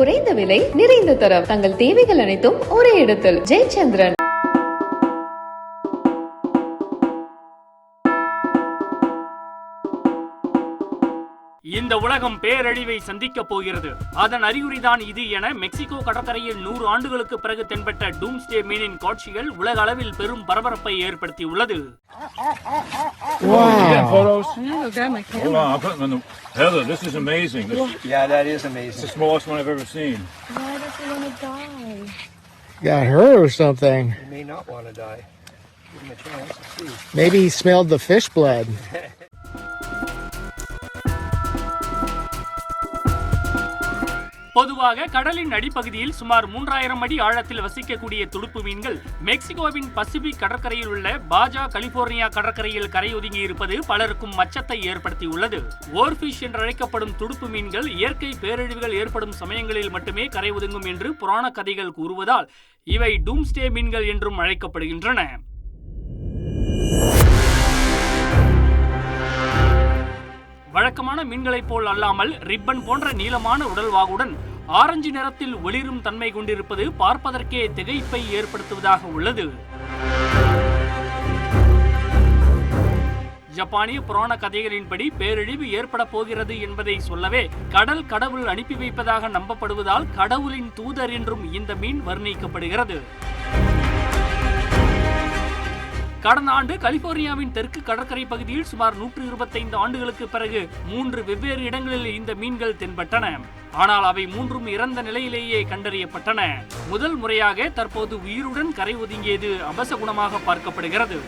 குறைந்த விலை நிறைந்த தரம் தங்கள் தேவைகள் அனைத்தும் ஒரே இடத்தில் ஜெயச்சந்திரன். இந்த உலகம் பேரழிவை சந்திக்க போகிறது. அதன் அறிகுறிதான் இது என மெக்சிகோ கடற்கரையில் 100 ஆண்டுகளுக்கு பிறகு தென்பட்ட டூம்ஸ்டே மீனின் காட்சிகள் உலக அளவில் பெரும் பரபரப்பை ஏற்படுத்தியுள்ளது. Heather, this is amazing. Yeah, that is amazing. It's the smallest one I've ever seen. Why does he want to die? Got hurt or something. He may not want to die. Give him a chance to see. Maybe he smelled the fish blood. பொதுவாக கடலின் அடிப்பகுதியில் சுமார் 3000 அடி ஆழத்தில் வசிக்கக்கூடிய துடுப்பு மீன்கள் மெக்சிகோவின் Pacific கடற்கரையில் உள்ள பாஜா கலிபோர்னியா கடற்கரையில் கரை ஒதுங்கி இருப்பது பலருக்கும் அச்சத்தை ஏற்படுத்தியுள்ளது. ஓர்ஃபிஷ் என்று அழைக்கப்படும் துடுப்பு மீன்கள் இயற்கை பேரழிவுகள் ஏற்படும் சமயங்களில் மட்டுமே கரை ஒதுங்கும் என்று புராண கதைகள் கூறுவதால் இவை டூம்ஸ்டே மீன்கள் என்றும் அழைக்கப்படுகின்றன. வழக்கமான மீன்களைப் போல் அல்லாமல் ரிப்பன் போன்ற நீளமான உடல்வாகுடன் ஆரஞ்சு நிறத்தில் ஒளிரும் தன்மை கொண்டிருப்பது பார்ப்பதற்கே திகைப்பை ஏற்படுத்துவதாக உள்ளது. ஜப்பானிய புராண கதைகளின்படி பேரழிவு ஏற்பட போகிறது என்பதை சொல்லவே கடல் கடவுள் அனுப்பி வைப்பதாக நம்பப்படுவதால் கடவுளின் தூதர் என்றும் இந்த மீன் வர்ணிக்கப்படுகிறது. கடந்த ஆண்டு கலிபோர்னியாவின் தெற்கு கடற்கரை பகுதியில் சுமார் 125 ஆண்டுகளுக்கு பிறகு 3 வெவ்வேறு இடங்களில் இந்த மீன்கள் தென்பட்டன. ஆனால் அவை 3ம் இறந்த நிலையிலேயே கண்டறியப்பட்டன. முதல் முறையாக தற்போது உயிருடன் கரை ஒதுங்கியது அபசகுணமாக பார்க்கப்படுகிறது.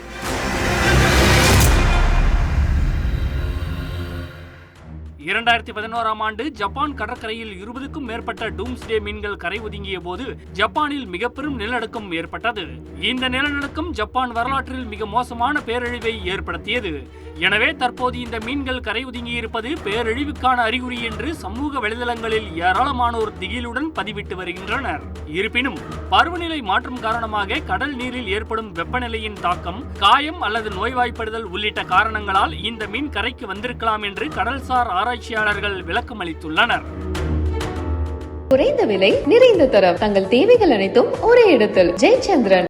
இரண்டாயிரத்தி 11ஆம் ஆண்டு ஜப்பான் கடற்கரையில் 20க்கும் மேற்பட்ட டூம்ஸ்டே மீன்கள் கரை ஒதுங்கிய போது ஜப்பானில் மிக பெரும் நிலநடுக்கம் ஏற்பட்டது. இந்த நிலநடுக்கம் ஜப்பான் வரலாற்றில் மிக மோசமான பேரழிவை ஏற்படுத்தியது. எனவே தற்போது இந்த மீன்கள் கரை ஒதுங்கி இருப்பது பேரழிவுக்கான அறிகுறி என்று சமூக வலைதளங்களில் ஏராளமானோர் திகிலுடன் பதிவிட்டு வருகின்றனர். இருப்பினும் பருவநிலை மாற்றம் காரணமாக கடல் நீரில் ஏற்படும் வெப்பநிலையின் தாக்கம், காயம் அல்லது நோய்வாய்ப்படுதல் உள்ளிட்ட காரணங்களால் இந்த மீன் கரைக்கு வந்திருக்கலாம் என்று கடல்சார் ஆராய்ச்சியாளர்கள் விளக்கம் அளித்துள்ளனர். குறைந்த விலை நிறைந்த தரம் தங்கள் தேவைகள் அனைத்தும் ஒரே இடத்தில் ஜெயச்சந்திரன்.